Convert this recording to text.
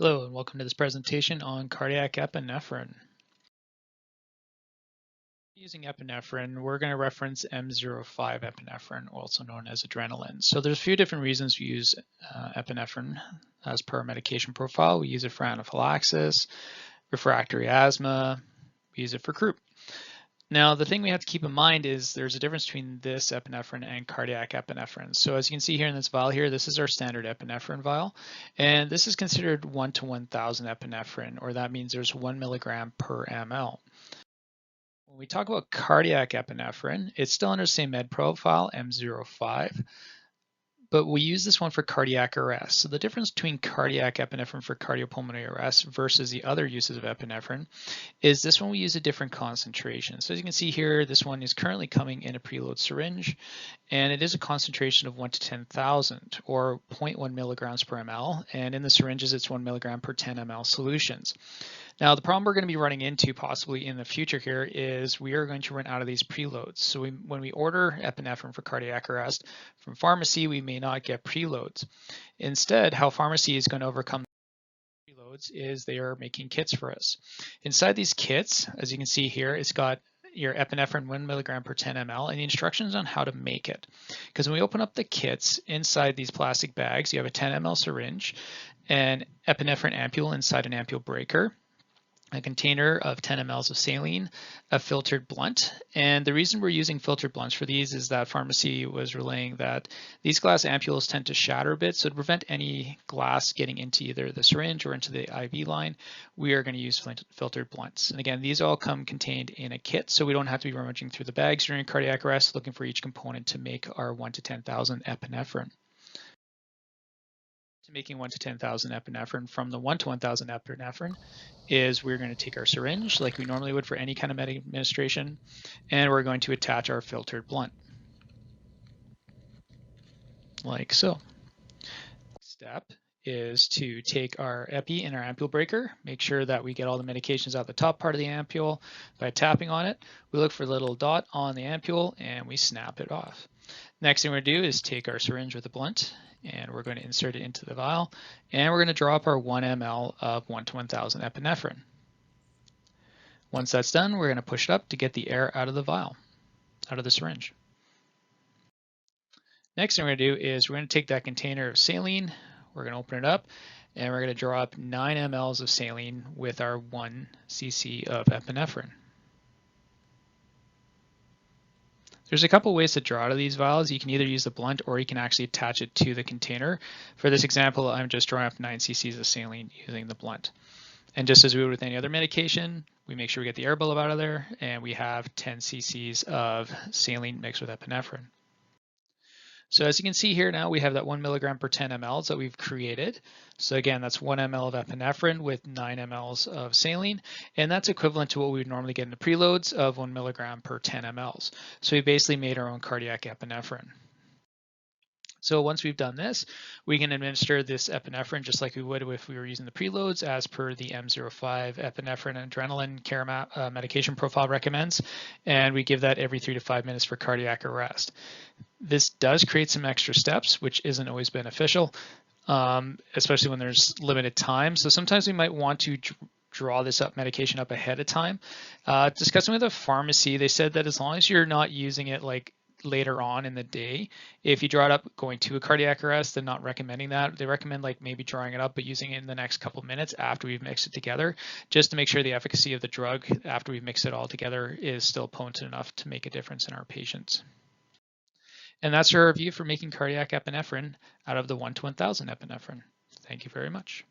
Hello and welcome to this presentation on cardiac epinephrine. Using epinephrine, we're going to reference M05 epinephrine, also known as adrenaline. So there's a few different reasons we use epinephrine as per our medication profile. We use it for anaphylaxis, refractory asthma, we use it for croup. Now, the thing we have to keep in mind is there's a difference between this epinephrine and cardiac epinephrine. So as you can see here in this vial here, this is our standard epinephrine vial, and this is considered 1 to 1,000 epinephrine, or that means there's 1 milligram per ml. When we talk about cardiac epinephrine, it's still under the same med profile, M05, but we use this one for cardiac arrest. So the difference between cardiac epinephrine for cardiopulmonary arrest versus the other uses of epinephrine is this one we use a different concentration. So as you can see here, this one is currently coming in a preload syringe, and it is a concentration of 1 to 10,000 or 0.1 milligrams per ml, and in the syringes it's 1 milligram per 10 ml solutions. Now, the problem we're going to be running into possibly in the future here is we are going to run out of these preloads. So when we order epinephrine for cardiac arrest from pharmacy, we may not get preloads. Instead, how pharmacy is going to overcome preloads is they are making kits for us. Inside these kits, as you can see here, it's got your epinephrine 1 milligram per 10 ml and the instructions on how to make it. Because when we open up the kits, inside these plastic bags, you have a 10 ml syringe, an epinephrine ampule inside an ampule breaker, a container of 10 mLs of saline, a filtered blunt. And the reason we're using filtered blunts for these is that pharmacy was relaying that these glass ampules tend to shatter a bit. So to prevent any glass getting into either the syringe or into the IV line, we are going to use filtered blunts. And again, these all come contained in a kit, so we don't have to be rummaging through the bags during cardiac arrest looking for each component to make our 1 to 10,000 epinephrine. To making 1 to 10,000 epinephrine from the 1 to 1,000 epinephrine is we're going to take our syringe like we normally would for any kind of med administration, and we're going to attach our filtered blunt like so. Next step is to take our epi and our ampule breaker, make sure that we get all the medications out the top part of the ampule by tapping on it. We look for the little dot on the ampule and we snap it off. Next thing we're going to do is take our syringe with a blunt and we're going to insert it into the vial, and we're going to drop our 1 ml of 1 to 1,000 epinephrine. Once that's done, we're going to push it up to get the air out of the vial, out of the syringe. Next thing we're going to do is we're going to take that container of saline, we're going to open it up, and we're going to drop 9 mLs of saline with our 1 cc of epinephrine. There's a couple ways to draw out of these vials. You can either use the blunt or you can actually attach it to the container. For this example, I'm just drawing up 9 cc's of saline using the blunt. And just as we would with any other medication, we make sure we get the air bulb out of there, and we have 10 cc's of saline mixed with epinephrine. So as you can see here now, we have that 1 milligram per 10 mLs that we've created. So again, that's 1 ml of epinephrine with 9 mLs of saline, and that's equivalent to what we would normally get in the preloads of 1 milligram per 10 mLs. So we basically made our own cardiac epinephrine. So once we've done this, we can administer this epinephrine just like we would if we were using the preloads as per the M05 epinephrine and adrenaline care medication profile recommends, and we give that every 3 to 5 minutes for cardiac arrest. This does create some extra steps, which isn't always beneficial, especially when there's limited time. So sometimes we might want to draw this medication up ahead of time. Discussing with a pharmacy, they said that as long as you're not using it like later on in the day, if you draw it up going to a cardiac arrest, they're not recommending that. They recommend like maybe drawing it up but using it in the next couple of minutes after we've mixed it together, just to make sure the efficacy of the drug after we've mixed it all together is still potent enough to make a difference in our patients. And that's our review for making cardiac epinephrine out of the 1 to 1,000 epinephrine. Thank you very much.